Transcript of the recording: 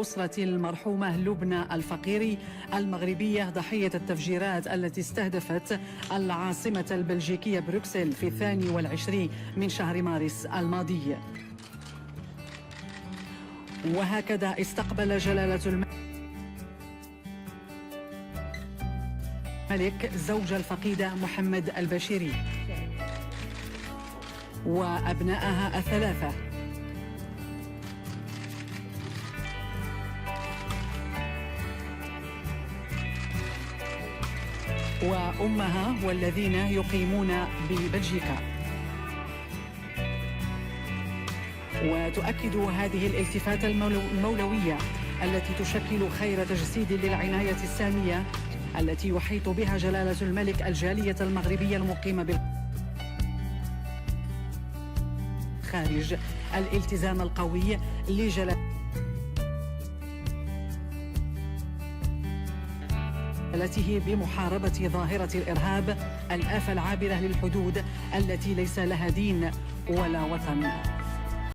أسرة المرحومة لبنى الفقيري المغربية ضحية التفجيرات التي استهدفت العاصمة البلجيكية بروكسل في 22 من شهر مارس الماضي. وهكذا استقبل جلالة الملك زوج الفقيدة محمد البشيري وأبنائها الثلاثة وأمها والذين يقيمون ببلجيكا. وتؤكد هذه الالتفاتة المولوية التي تشكل خير تجسيد للعناية السامية التي يحيط بها جلالة الملك الجالية المغربية المقيمة بالخارج الالتزام القوي لجلالته بمحاربة ظاهرة الإرهاب الآفة العابرة للحدود التي ليس لها دين ولا وطن.